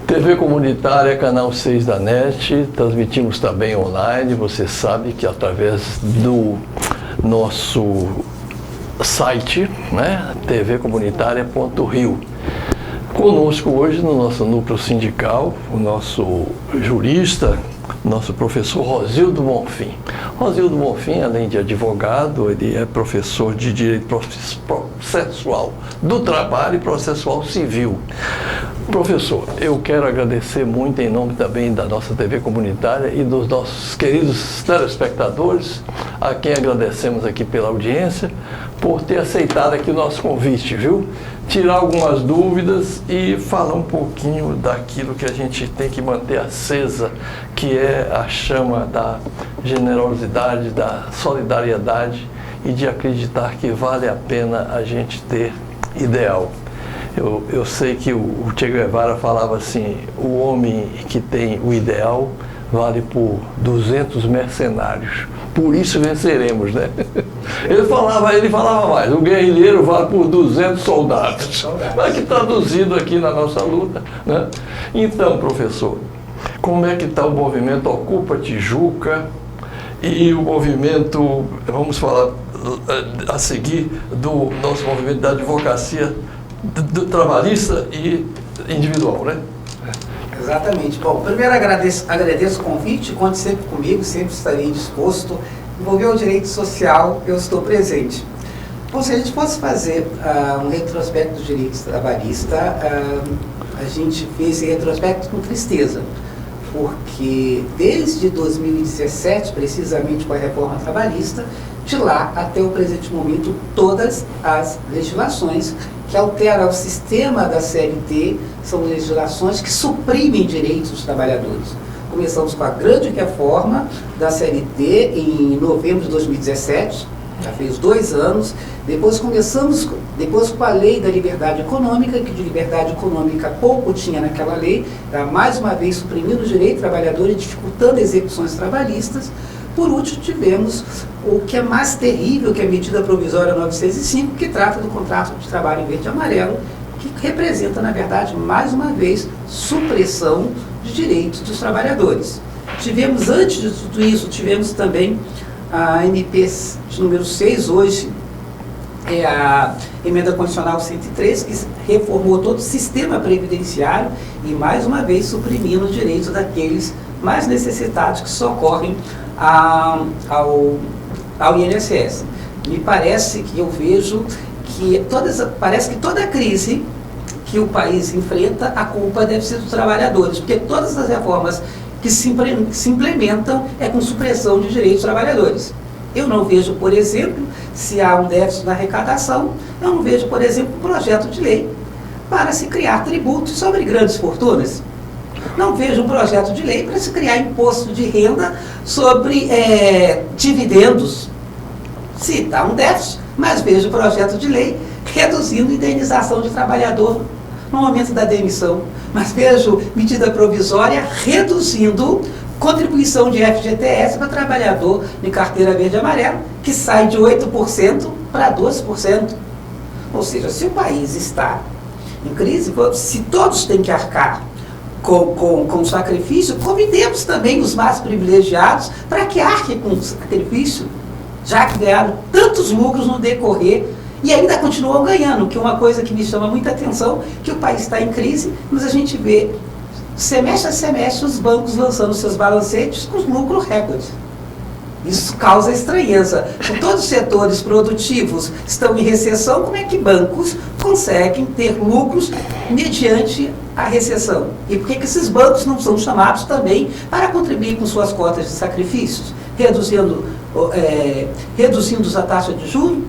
TV Comunitária, canal 6 da NET, transmitimos também online. Você sabe que através do nosso site, né, tvcomunitaria.rio. Conosco hoje no nosso núcleo sindical, o nosso jurista, nosso professor Rosildo Bonfim. Rosildo Bonfim, além de advogado, ele é professor de Direito Processual do Trabalho e Processual Civil. Professor, eu quero agradecer muito em nome também da nossa TV Comunitária e dos nossos queridos telespectadores, a quem agradecemos aqui pela audiência, por ter aceitado aqui o nosso convite, viu? Tirar algumas dúvidas e falar um pouquinho daquilo que a gente tem que manter acesa, que é a chama da generosidade, da solidariedade e de acreditar que vale a pena a gente ter ideal. Eu sei que o Che Guevara falava assim, o homem que tem o ideal vale por 200 mercenários, por isso venceremos, né? Ele falava mais, o guerrilheiro vale por 200 soldados, aqui traduzido aqui na nossa luta, né? Então, professor, como é que está o movimento Ocupa Tijuca e o movimento, vamos falar a seguir, do nosso movimento da advocacia do trabalhista e individual, né? Exatamente. Bom, primeiro agradeço o convite, conte sempre comigo, sempre estarei disposto. Envolver o direito social, eu estou presente. Bom, se a gente fosse fazer um retrospecto do direito trabalhista, a gente fez esse retrospecto com tristeza, porque desde 2017, precisamente com a reforma trabalhista, de lá até o presente momento, todas as legislações que alteram o sistema da CLT são legislações que suprimem direitos dos trabalhadores. Começamos com a grande reforma da CLT em novembro de 2017, já fez 2 anos. Depois com a lei da liberdade econômica, que de liberdade econômica pouco tinha naquela lei, mais uma vez suprimindo o direito do trabalhador e dificultando execuções trabalhistas. Por último, tivemos o que é mais terrível, que é a medida provisória 905, que trata do contrato de trabalho em verde e amarelo, que representa, na verdade, mais uma vez, supressão de direitos dos trabalhadores. Tivemos, antes de tudo isso, tivemos também a MP de número 6, hoje é a Emenda Constitucional 103, que reformou todo o sistema previdenciário e, mais uma vez, suprimindo os direitos daqueles mais necessitados que socorrem ao INSS. Me parece que eu vejo que parece que toda crise que o país enfrenta, a culpa deve ser dos trabalhadores, porque todas as reformas que se implementam é com supressão de direitos dos trabalhadores. Eu não vejo, por exemplo, se há um déficit na arrecadação, eu não vejo, por exemplo, um projeto de lei para se criar tributos sobre grandes fortunas. Não vejo um projeto de lei para se criar imposto de renda sobre dividendos. Se dá um déficit, mas vejo projeto de lei reduzindo a indenização de trabalhador no momento da demissão. Mas vejo medida provisória reduzindo contribuição de FGTS para trabalhador de carteira verde e amarela, que sai de 8% para 12%. Ou seja, se o país está em crise, se todos têm que arcar com sacrifício, convidemos também os mais privilegiados para que arquem com sacrifício, já que ganharam tantos lucros no decorrer e ainda continuam ganhando, que é uma coisa que me chama muita atenção, que o país está em crise, mas a gente vê semestre a semestre os bancos lançando seus balancetes com lucro recorde. Isso causa estranheza. Se todos os setores produtivos estão em recessão, como é que bancos conseguem ter lucros mediante a recessão? E por que esses bancos não são chamados também para contribuir com suas cotas de sacrifícios? Reduzindo a taxa de juros,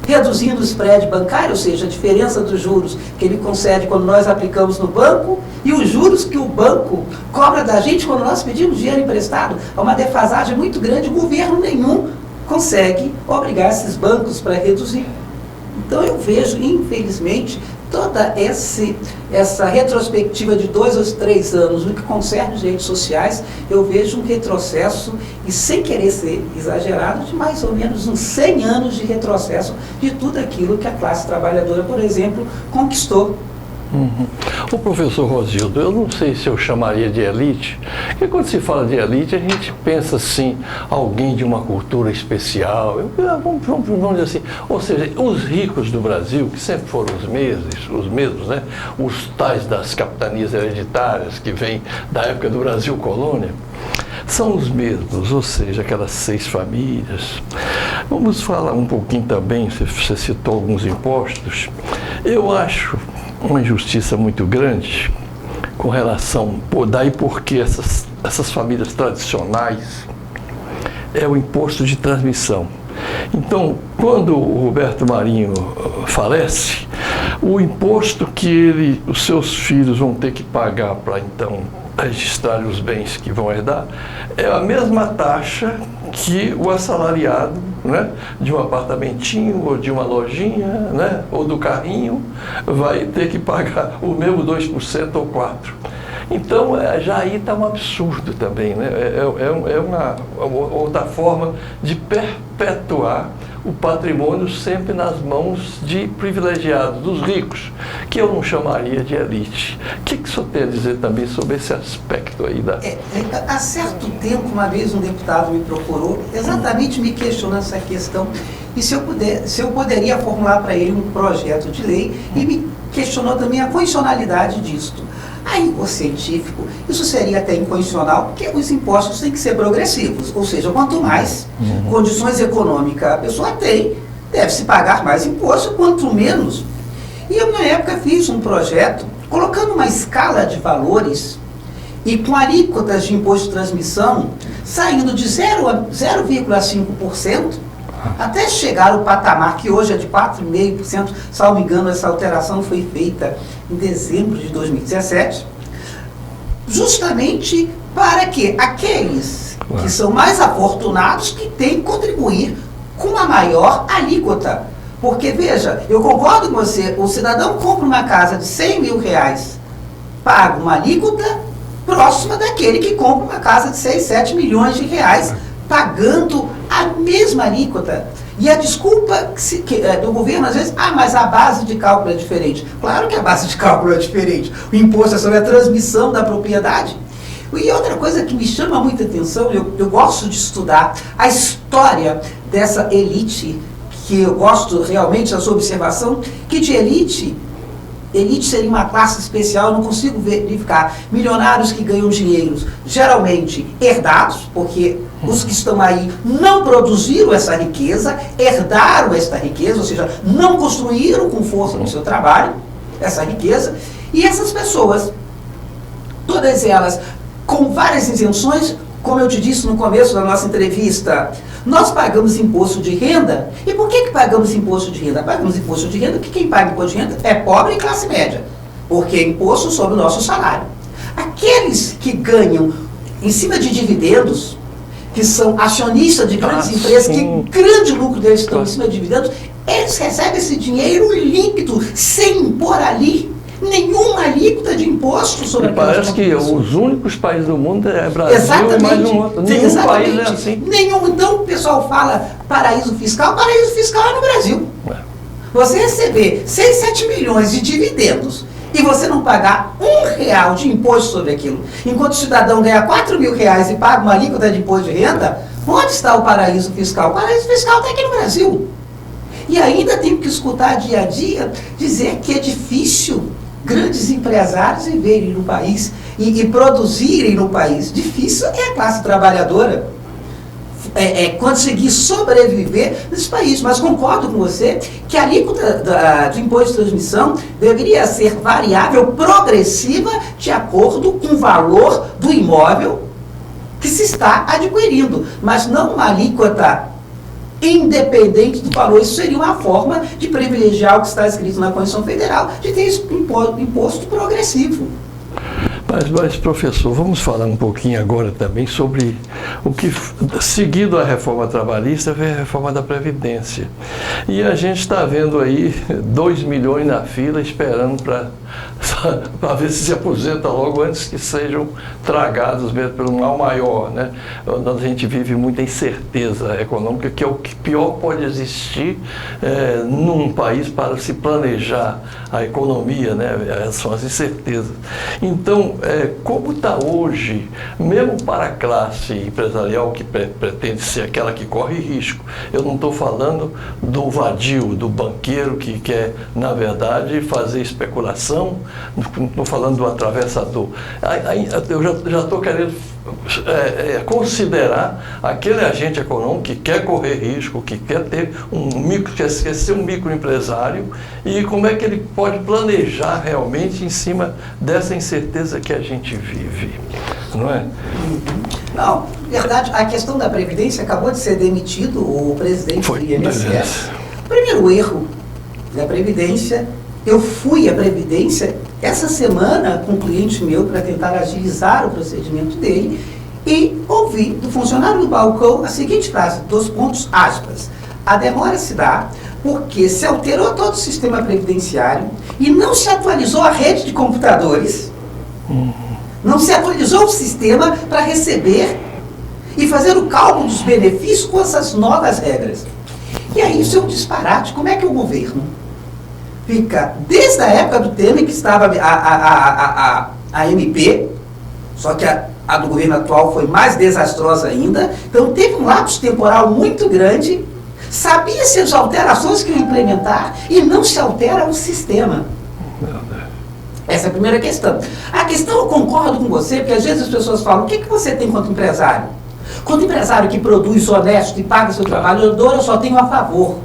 reduzindo o spread bancário, ou seja, a diferença dos juros que ele concede quando nós aplicamos no banco e os juros que o banco cobra da gente quando nós pedimos dinheiro emprestado. É uma defasagem muito grande, o governo nenhum consegue obrigar esses bancos para reduzir. Então eu vejo, infelizmente, toda essa retrospectiva de 2 ou 3 anos no que concerne os direitos sociais, eu vejo um retrocesso, e sem querer ser exagerado, de mais ou menos uns 100 anos de retrocesso de tudo aquilo que a classe trabalhadora, por exemplo, conquistou. O professor Rosildo, eu não sei se eu chamaria de elite, porque quando se fala de elite, a gente pensa assim, alguém de uma cultura especial, vamos dizer assim, ou seja, os ricos do Brasil, que sempre foram os mesmos, né? Os tais das capitanias hereditárias, que vêm da época do Brasil colônia, são os mesmos, ou seja, aquelas 6 famílias. Vamos falar um pouquinho também, você citou alguns impostos. Eu acho uma injustiça muito grande com relação, daí porque essas famílias tradicionais é o imposto de transmissão. Então, quando o Roberto Marinho falece, o imposto que os seus filhos vão ter que pagar para então registrar os bens que vão herdar é a mesma taxa que o assalariado, né, de um apartamentinho ou de uma lojinha, né, ou do carrinho vai ter que pagar o mesmo 2% ou 4%. Então, já aí está um absurdo também, né? É uma outra forma de perpetuar o patrimônio sempre nas mãos de privilegiados, dos ricos, que eu não chamaria de elite. O que o senhor tem a dizer também sobre esse aspecto aí da... Há certo tempo, uma vez um deputado me procurou, exatamente me questionando essa questão, e se eu poderia formular para ele um projeto de lei, e me questionou também a condicionalidade disto. A rigor científico, isso seria até incondicional, porque os impostos têm que ser progressivos, ou seja, quanto mais condições econômicas a pessoa tem, deve-se pagar mais imposto, quanto menos. E eu, na época, fiz um projeto colocando uma escala de valores e com alíquotas de imposto de transmissão saindo de 0,5% até chegar ao patamar que hoje é de 4,5%, salvo engano, essa alteração foi feita em dezembro de 2017, justamente para que aqueles que são mais afortunados que têm que contribuir com uma maior alíquota. Porque, veja, eu concordo com você, o cidadão compra uma casa de 100 mil reais, paga uma alíquota próxima daquele que compra uma casa de 6, 7 milhões de reais, pagando a mesma alíquota. E a desculpa do governo, às vezes, mas a base de cálculo é diferente. Claro que a base de cálculo é diferente. O imposto é sobre a transmissão da propriedade. E outra coisa que me chama muita atenção, eu gosto de estudar a história dessa elite, que eu gosto realmente da sua observação, que de elite seria uma classe especial, eu não consigo verificar. Milionários que ganham dinheiro, geralmente herdados, porque os que estão aí não produziram essa riqueza, herdaram esta riqueza, ou seja, não construíram com força no seu trabalho essa riqueza, e essas pessoas, todas elas com várias isenções, como eu te disse no começo da nossa entrevista, nós pagamos imposto de renda. E por que pagamos imposto de renda? Pagamos imposto de renda porque quem paga imposto de renda é pobre e classe média, porque é imposto sobre o nosso salário. Aqueles que ganham em cima de dividendos, que são acionistas de grandes empresas, que grande lucro deles estão em cima de dividendos, eles recebem esse dinheiro líquido, sem impor ali nenhuma alíquota de imposto sobre aquelas parece que os únicos países do mundo é Brasil e mais um outro. Nenhum país é assim. Nenhum. Então o pessoal fala paraíso fiscal é no Brasil. Você receber 6, 7 milhões de dividendos e você não pagar R$1 de imposto sobre aquilo, enquanto o cidadão ganha 4 mil reais e paga uma alíquota de imposto de renda, onde está o paraíso fiscal? O paraíso fiscal está aqui no Brasil. E ainda tenho que escutar dia a dia dizer que é difícil grandes empresários viverem no país e produzirem no país. Difícil é a classe trabalhadora conseguir sobreviver nesse país. Mas concordo com você que a alíquota do imposto de transmissão deveria ser variável, progressiva, de acordo com o valor do imóvel que se está adquirindo, mas não uma alíquota independente do valor. Isso seria uma forma de privilegiar o que está escrito na Constituição Federal, de ter imposto progressivo. Mas, professor, vamos falar um pouquinho agora também sobre o que, seguido a reforma trabalhista, vem a reforma da Previdência. E a gente está vendo aí 2 milhões na fila esperando para ver se aposenta logo antes que sejam tragados mesmo pelo mal maior, né? A gente vive muita incerteza econômica, que é o que pior pode existir num país para se planejar a economia, né? São as incertezas. Então, como está hoje, mesmo para a classe empresarial que pretende ser aquela que corre risco, eu não estou falando do vadio, do banqueiro que quer, na verdade, fazer especulação, não estou falando do atravessador. Eu já estou querendo considerar aquele agente econômico que quer correr risco, que quer ter quer ser um microempresário, e como é que ele pode planejar realmente em cima dessa incerteza que a gente vive, não é? Não, verdade, a questão da Previdência acabou de ser demitido o presidente do INSS. O primeiro erro da Previdência, eu fui à Previdência essa semana com um cliente meu para tentar agilizar o procedimento dele e ouvi do funcionário do balcão a seguinte frase, 2 pontos, aspas. A demora se dá porque se alterou todo o sistema previdenciário e não se atualizou a rede de computadores, não se atualizou o sistema para receber e fazer o cálculo dos benefícios com essas novas regras. E aí isso é um disparate. Como é que o governo fica, desde a época do Temer, que estava a MP, só que a do governo atual foi mais desastrosa ainda, então teve um lapso temporal muito grande, sabia-se as alterações que ia implementar e não se altera o sistema. Essa é a primeira questão. A questão, eu concordo com você, porque às vezes as pessoas falam, o que você tem contra o empresário? Contra o empresário que produz honesto e paga seu trabalhador, eu só tenho a favor.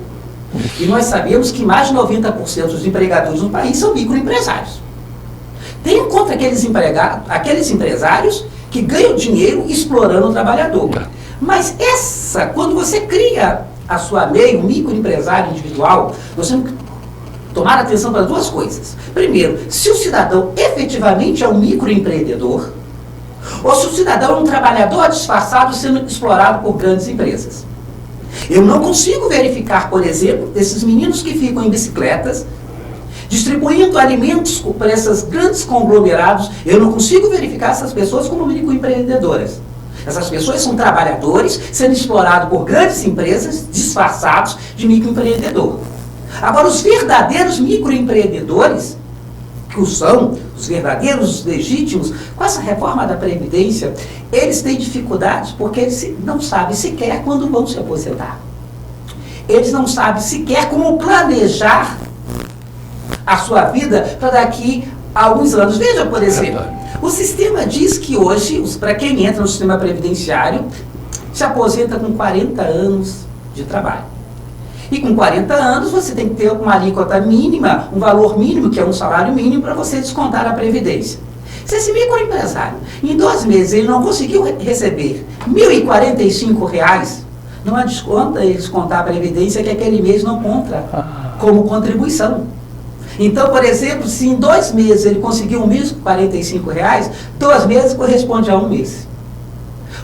E nós sabemos que mais de 90% dos empregadores no país são microempresários. Tenho contra aqueles empresários que ganham dinheiro explorando o trabalhador. Mas quando você cria a sua MEI, um microempresário individual, nós temos que tomar atenção para 2 coisas. Primeiro, se o cidadão efetivamente é um microempreendedor, ou se o cidadão é um trabalhador disfarçado sendo explorado por grandes empresas. Eu não consigo verificar, por exemplo, esses meninos que ficam em bicicletas, distribuindo alimentos para esses grandes conglomerados, eu não consigo verificar essas pessoas como microempreendedoras. Essas pessoas são trabalhadores sendo explorados por grandes empresas disfarçados de microempreendedor. Agora, os verdadeiros microempreendedores, que são os verdadeiros legítimos, com essa reforma da Previdência, eles têm dificuldades porque eles não sabem sequer quando vão se aposentar. Eles não sabem sequer como planejar a sua vida para daqui a alguns anos. Veja, por exemplo, o sistema diz que hoje, para quem entra no sistema previdenciário, se aposenta com 40 anos de trabalho. E com 40 anos você tem que ter uma alíquota mínima, um valor mínimo, que é um salário mínimo, para você descontar a Previdência. Se esse microempresário, em 2 meses, ele não conseguiu receber R$ 1.045, não há desconto ele descontar a Previdência, que aquele mês não conta como contribuição. Então, por exemplo, se em 2 meses ele conseguiu R$ 1.045, 2 meses corresponde a 1 mês.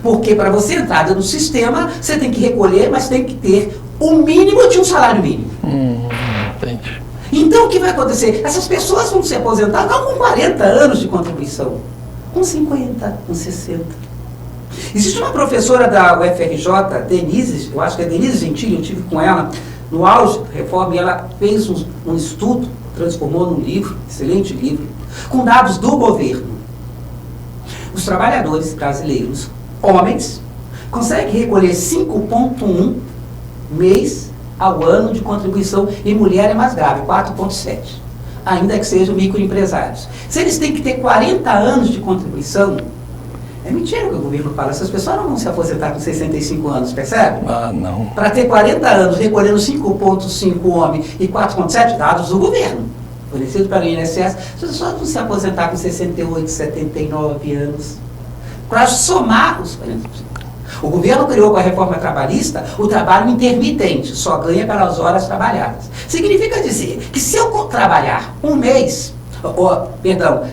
Porque para você entrar no sistema, você tem que recolher, mas tem que ter o mínimo de um salário mínimo. Entendi. Então, o que vai acontecer? Essas pessoas vão se aposentar não com 40 anos de contribuição, com 50, com 60. Existe uma professora da UFRJ, Denise, eu acho que é Denise Gentili, eu tive com ela no auge da reforma, e ela fez um estudo, transformou num livro, excelente livro, com dados do governo. Os trabalhadores brasileiros, homens, conseguem recolher 5,1 mês ao ano de contribuição, e mulher é mais grave, 4,7, ainda que sejam microempresários. Se eles têm que ter 40 anos de contribuição, é mentira que o governo fala, essas pessoas não vão se aposentar com 65 anos, percebe? Não. Para ter 40 anos, recolhendo 5,5 homem e 4,7 dados do governo, fornecido para o INSS, as pessoas vão se aposentar com 68, 79 anos. Para somar os 40%. O governo criou com a reforma trabalhista o trabalho intermitente, só ganha pelas horas trabalhadas. Significa dizer que se eu trabalhar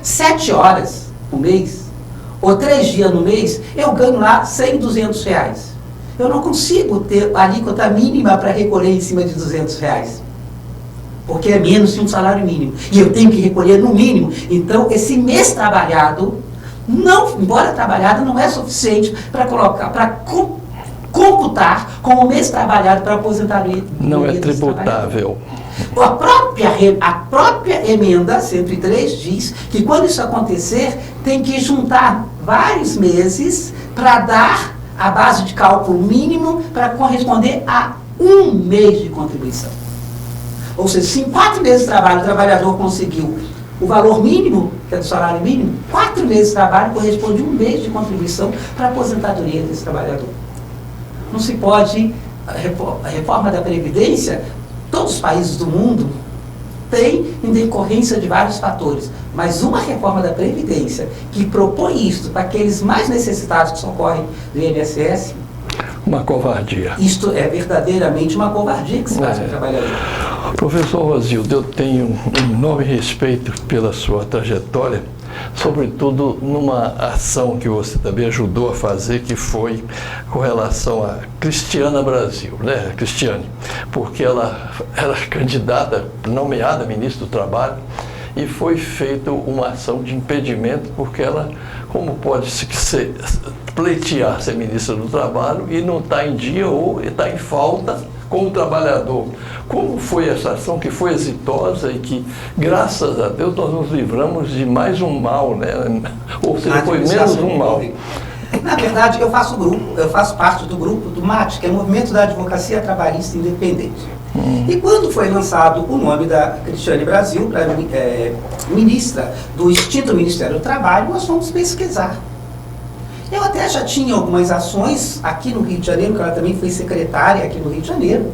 7 horas no mês, ou 3 dias no mês, eu ganho lá 100, 200 reais. Eu não consigo ter a alíquota mínima para recolher em cima de 200 reais. Porque é menos que um salário mínimo. E eu tenho que recolher no mínimo. Então, esse mês trabalhado, embora trabalhado, não é suficiente para colocar, para computar como mês trabalhado para aposentadoria. Não é tributável. A própria emenda 103 diz que quando isso acontecer, tem que juntar vários meses para dar a base de cálculo mínimo para corresponder a 1 mês de contribuição. Ou seja, se em 4 meses de trabalho o trabalhador conseguiu o valor mínimo, que é do salário mínimo, 4 meses de trabalho corresponde a 1 mês de contribuição para a aposentadoria desse trabalhador. Não se pode, a reforma da Previdência, todos os países do mundo têm em decorrência de vários fatores, mas uma reforma da Previdência que propõe isso para aqueles mais necessitados que socorrem do INSS, uma covardia. Isto é verdadeiramente uma covardia que se faz com o trabalhador. Professor Rosildo, eu tenho um enorme respeito pela sua trajetória, sobretudo numa ação que você também ajudou a fazer, que foi com relação a Cristiana Brasil, né, Cristiane, porque ela era candidata, nomeada ministra do Trabalho, e foi feita uma ação de impedimento, porque ela, como pode pleitear ser ministra do Trabalho e não está em dia ou está em falta como trabalhador. Como foi essa ação que foi exitosa e que, graças a Deus, nós nos livramos de mais um mal, né? Ou seja, foi menos um mal. Na verdade, eu faço parte do grupo do MAT, que é o Movimento da Advocacia Trabalhista Independente. E quando foi lançado o nome da Cristiane Brasil para ministra do extinto Ministério do Trabalho, nós fomos pesquisar. Eu até já tinha algumas ações aqui no Rio de Janeiro, que ela também foi secretária aqui no Rio de Janeiro,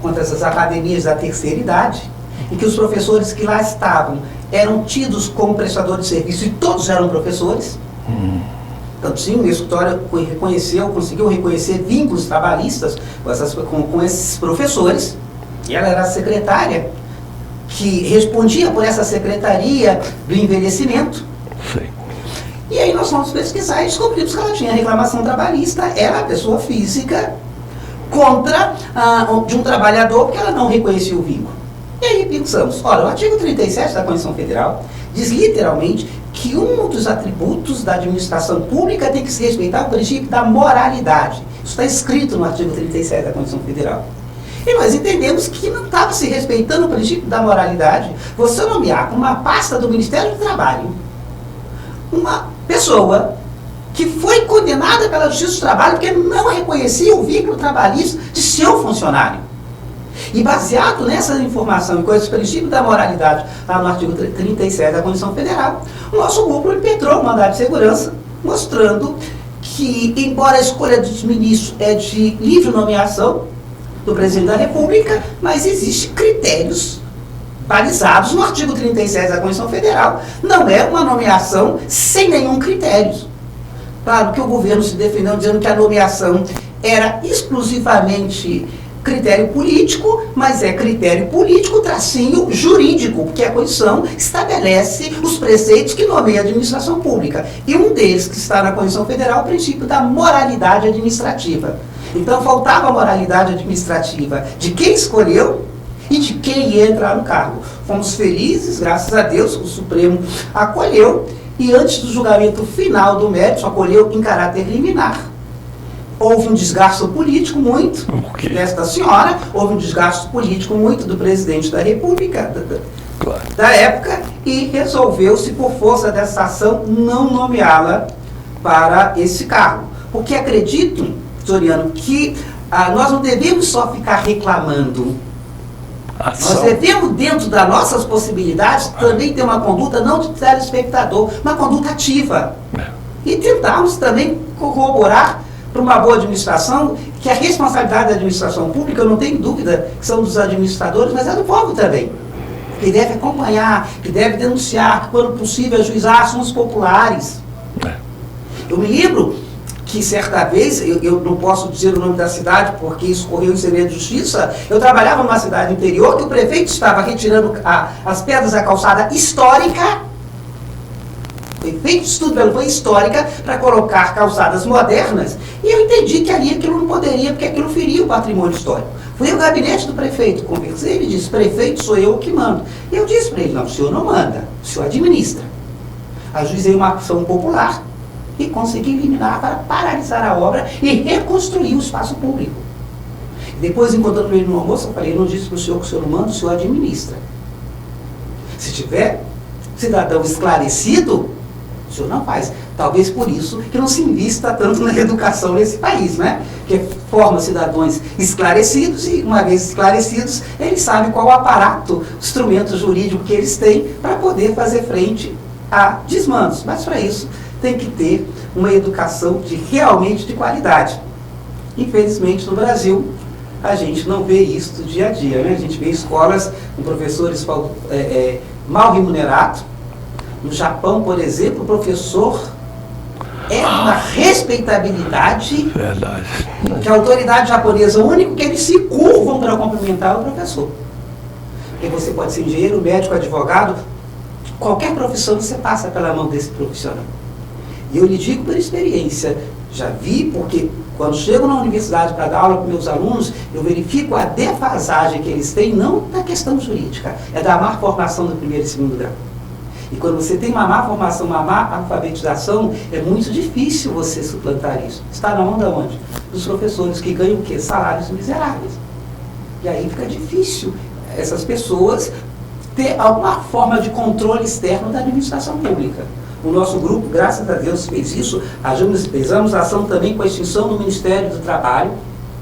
contra essas academias da terceira idade, e que os professores que lá estavam eram tidos como prestadores de serviço, e todos eram professores. Então, sim, o meu escritório conseguiu reconhecer vínculos trabalhistas com esses professores, e ela era a secretária que respondia por essa secretaria do envelhecimento. Sim. E aí nós fomos pesquisar e descobrimos que ela tinha reclamação trabalhista, era a pessoa física contra de um trabalhador porque ela não reconhecia o vínculo. E aí pensamos, olha, o artigo 37 da Constituição Federal diz literalmente que um dos atributos da administração pública tem que se respeitar o princípio da moralidade. Isso está escrito no artigo 37 da Constituição Federal. E nós entendemos que não estava se respeitando o princípio da moralidade você nomear uma pasta do Ministério do Trabalho uma pessoa que foi condenada pela Justiça do Trabalho porque não reconhecia o vínculo trabalhista de seu funcionário. E baseado nessa informação e com esse princípio da moralidade, lá no artigo 37 da Constituição Federal, o nosso grupo impetrou o mandado de segurança, mostrando que, embora a escolha dos ministros é de livre nomeação do presidente da República, mas existem critérios balizados no artigo 37 da Constituição Federal. Não é uma nomeação sem nenhum critério. Claro que o governo se defendeu dizendo que a nomeação era exclusivamente critério político, mas é critério político tracinho jurídico, porque a Constituição estabelece os preceitos que nomeia a administração pública. E um deles, que está na Constituição Federal, é o princípio da moralidade administrativa. Então faltava a moralidade administrativa de quem escolheu e de quem ia entrar no cargo. Fomos felizes, graças a Deus, o Supremo acolheu, e antes do julgamento final do mérito, acolheu em caráter liminar. Houve um desgasto político muito desta senhora, houve um desgasto político muito do presidente da República, da época, e resolveu-se, por força dessa ação, não nomeá-la para esse cargo. Porque acredito, Soriano, que nós não devemos só ficar reclamando. Nós devemos, dentro das nossas possibilidades, também ter uma conduta não de telespectador, uma conduta ativa. E tentarmos também corroborar para uma boa administração, que a responsabilidade da administração pública, eu não tenho dúvida que são dos administradores, mas é do povo também. Que deve acompanhar, que deve denunciar, quando possível, ajuizar ações populares. Eu me lembro que certa vez, eu não posso dizer o nome da cidade, porque isso correu em segredo de justiça, eu trabalhava numa cidade interior que o prefeito estava retirando as pedras da calçada histórica. foi feito estudo pela UFAM histórica para colocar calçadas modernas, e eu entendi que ali aquilo não poderia, porque aquilo feria o patrimônio histórico. Fui ao gabinete do prefeito, conversei, ele disse, prefeito, sou eu que mando. E eu disse para ele, não, o senhor não manda, o senhor administra. Ajuizei uma ação popular e consegui eliminar para paralisar a obra e reconstruir o espaço público. Depois, encontrando ele no almoço, eu falei, eu não disse para o senhor que o senhor não manda, o senhor administra. Se tiver cidadão esclarecido, o senhor não faz. Talvez por isso que não se invista tanto na educação nesse país, né? Que forma cidadãos esclarecidos e, uma vez esclarecidos, eles sabem qual o aparato, o instrumento jurídico que eles têm para poder fazer frente a desmandos. Mas para isso tem que ter uma educação realmente de qualidade. Infelizmente, no Brasil, a gente não vê isso do dia a dia, né? A gente vê escolas com professores mal remunerados. No Japão, por exemplo, o professor é uma respeitabilidade. Verdade. Que a autoridade japonesa, o único que eles se curvam para cumprimentar é o professor. Porque você pode ser engenheiro, médico, advogado, qualquer profissão você passa pela mão desse profissional. E eu lhe digo por experiência, já vi, porque quando chego na universidade para dar aula para meus alunos, eu verifico a defasagem que eles têm, não da questão jurídica, é da má formação do primeiro e segundo grau. E quando você tem uma má formação, uma má alfabetização, é muito difícil você suplantar isso. Está na mão de onde? Dos professores que ganham o quê? Salários miseráveis. E aí fica difícil essas pessoas ter alguma forma de controle externo da administração pública. O nosso grupo, graças a Deus, fez isso. Fizemos ação também com a extinção do Ministério do Trabalho.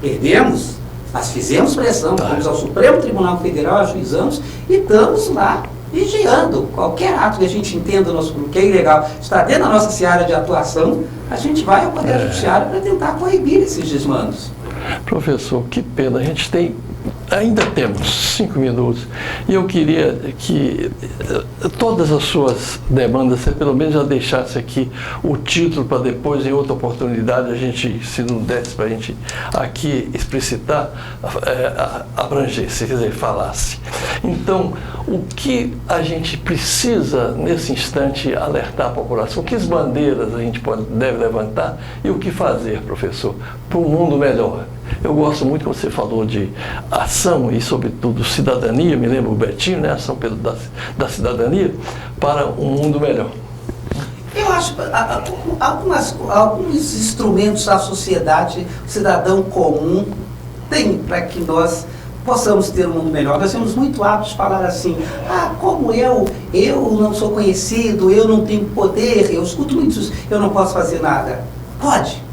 Perdemos, mas fizemos pressão. Fomos ao Supremo Tribunal Federal, ajuizamos e estamos lá vigiando. Qualquer ato que a gente entenda no nosso grupo que é ilegal, está dentro da nossa seara de atuação, a gente vai ao Poder Judiciário para tentar coibir esses desmandos. Professor, que pena, a gente ainda temos 5 minutos e eu queria que todas as suas demandas, você pelo menos já deixasse aqui o título para depois, em outra oportunidade, a gente, se não desse para a gente aqui explicitar, abrangesse, quer dizer, falasse. Então, o que a gente precisa nesse instante alertar a população? Que bandeiras a gente deve levantar e o que fazer, professor, para um mundo melhor? Eu gosto muito que você falou de ação e, sobretudo, cidadania, me lembro o Betinho, né? Ação da cidadania para um mundo melhor. Eu acho alguns instrumentos da sociedade, o cidadão comum tem para que nós possamos ter um mundo melhor. Nós temos muito hábito de falar assim, como eu não sou conhecido, eu não tenho poder, eu escuto muitos, eu não posso fazer nada. Pode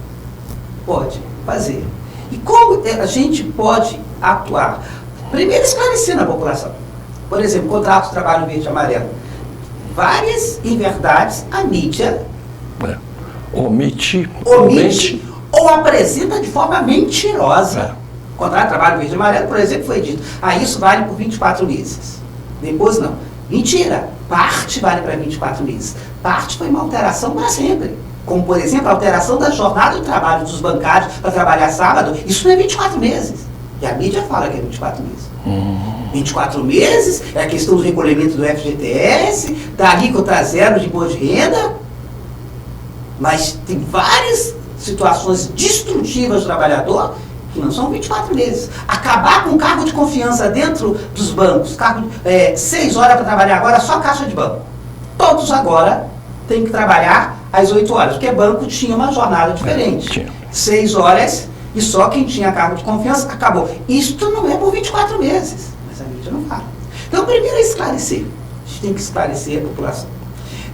fazer. E como a gente pode atuar? Primeiro, esclarecer na população. Por exemplo, contrato de trabalho verde e amarelo. Várias inverdades a mídia omite ou apresenta de forma mentirosa. Contrato de trabalho verde e amarelo, por exemplo, foi dito, isso vale por 24 meses. Depois não. Mentira. Parte vale para 24 meses. Parte foi uma alteração para sempre. Como, por exemplo, a alteração da jornada de trabalho dos bancários para trabalhar sábado, isso não é 24 meses. E a mídia fala que é 24 meses. 24 meses é a questão do recolhimento do FGTS, da alíquota zero de imposto de renda, mas tem várias situações destrutivas do trabalhador que não são 24 meses. Acabar com o cargo de confiança dentro dos bancos, 6 horas para trabalhar agora, só caixa de banco. Todos agora têm que trabalhar às 8 horas, porque banco tinha uma jornada diferente. 6 horas e só quem tinha cargo de confiança acabou. Isto não é por 24 meses, mas a mídia não fala. Então, primeiro é esclarecer. A gente tem que esclarecer a população.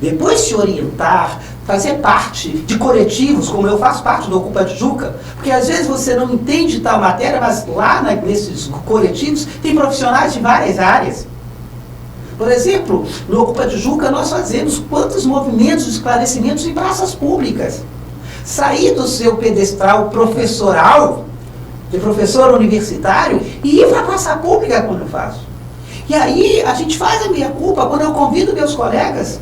Depois se orientar, fazer parte de coletivos, como eu faço parte do Ocupa Tijuca, porque às vezes você não entende tal matéria, mas lá nesses coletivos tem profissionais de várias áreas. Por exemplo, no Ocupa Tijuca nós fazemos quantos movimentos de esclarecimentos em praças públicas. Sair do seu pedestral professoral, de professor universitário, e ir para a praça pública quando eu faço. E aí a gente faz a minha culpa quando eu convido meus colegas.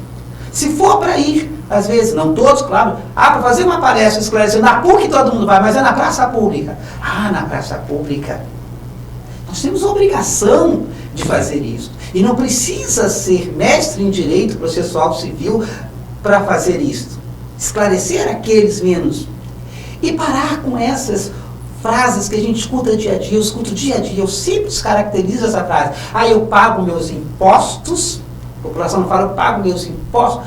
Se for para ir, às vezes, não todos, claro, para fazer uma palestra esclarecendo, na PUC todo mundo vai, mas é na praça pública. Na praça pública. Nós temos a obrigação de fazer isso. E não precisa ser mestre em direito processual civil para fazer isso. Esclarecer aqueles menos. E parar com essas frases que a gente escuta dia a dia, eu escuto dia a dia, eu sempre descaracterizo essa frase. Eu pago meus impostos, a população não fala, eu pago meus impostos.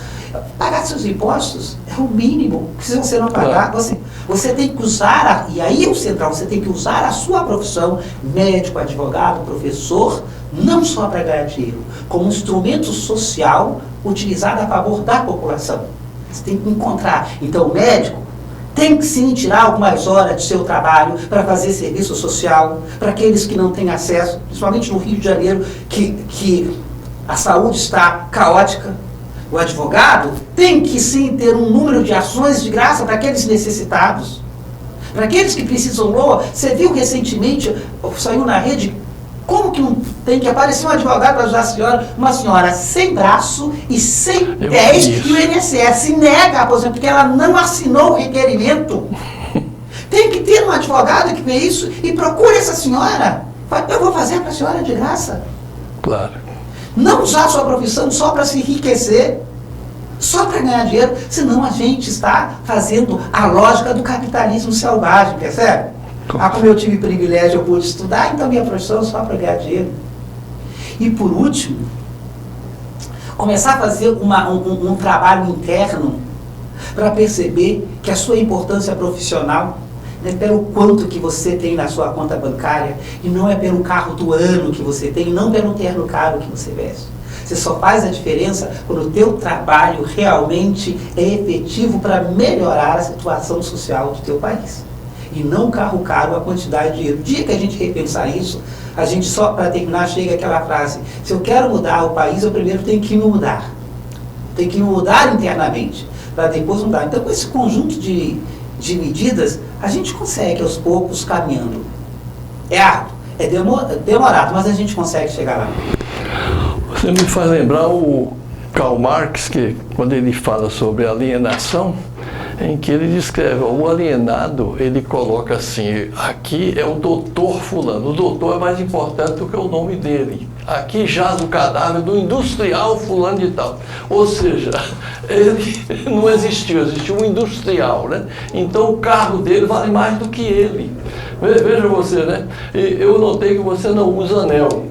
Pagar seus impostos é o mínimo, porque se você não pagar, você tem que usar, e aí é o central, você tem que usar a sua profissão, médico, advogado, professor, não só para ganhar dinheiro, como instrumento social utilizado a favor da população. Você tem que encontrar. Então, o médico tem que sim tirar algumas horas de seu trabalho para fazer serviço social, para aqueles que não têm acesso, principalmente no Rio de Janeiro, que a saúde está caótica. O advogado tem que sim ter um número de ações de graça para aqueles necessitados, para aqueles que precisam LOA. Você viu recentemente, saiu na rede, como que não tem que aparecer um advogado para ajudar a senhora, uma senhora sem braço e sem pés, e o INSS nega a aposentadoria porque ela não assinou o requerimento. Tem que ter um advogado que vê isso e procure essa senhora. Eu vou fazer para a senhora de graça. Claro. Não usar a sua profissão só para se enriquecer, só para ganhar dinheiro, senão a gente está fazendo a lógica do capitalismo selvagem, percebe? Como eu tive privilégio, eu pude estudar, então minha profissão é só para ganhar dinheiro. E por último, começar a fazer um trabalho interno para perceber que a sua importância profissional não é pelo quanto que você tem na sua conta bancária, e não é pelo carro do ano que você tem, e não pelo terno caro que você veste. Você só faz a diferença quando o teu trabalho realmente é efetivo para melhorar a situação social do teu país. E não o carro caro, a quantidade de dinheiro. O dia que a gente repensar isso, a gente só, para terminar, chega aquela frase: se eu quero mudar o país, eu primeiro tenho que me mudar. Tenho que me mudar internamente, para depois mudar. Então, com esse conjunto de medidas, a gente consegue aos poucos caminhando. É árduo, é demorado, mas a gente consegue chegar lá. Você me faz lembrar o Karl Marx, que quando ele fala sobre alienação, em que ele descreve, o alienado, ele coloca assim, aqui é o doutor fulano, o doutor é mais importante do que o nome dele. Aqui jaz o cadáver do industrial fulano de tal. Ou seja, ele não existiu, existiu um industrial, né? Então o carro dele vale mais do que ele. Veja você, né? Eu notei que você não usa anel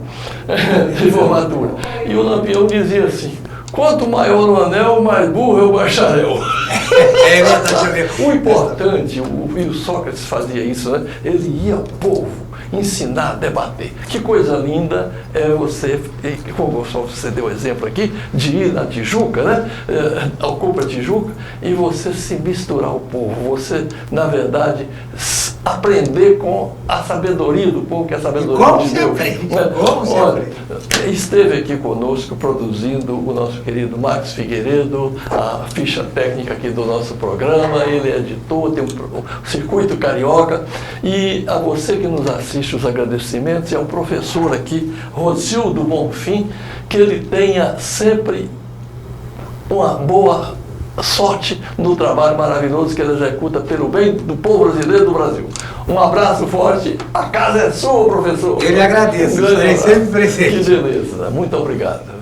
de formatura. E o Lampião dizia assim: quanto maior o anel, mais burro é o bacharel. É verdade. O importante, o Sócrates fazia isso, né? Ele ia ao povo ensinar, debater. Que coisa linda é você, como você deu o exemplo aqui, de ir na Tijuca, né? Ao Copa Tijuca, e você se misturar ao povo. Você, na verdade, aprender com a sabedoria do povo, que é a sabedoria de Deus. Como sempre. Esteve aqui conosco produzindo o nosso querido Max Figueiredo, a ficha técnica aqui do nosso programa. Ele é editor, tem um Circuito Carioca. E a você que nos assiste, os agradecimentos, e ao professor aqui, Rosildo Bonfim, que ele tenha sempre uma boa sorte no trabalho maravilhoso que ele executa pelo bem do povo brasileiro e do Brasil. Um abraço forte, a casa é sua, professor. Eu lhe agradeço, estarei sempre presente. Que beleza, muito obrigado.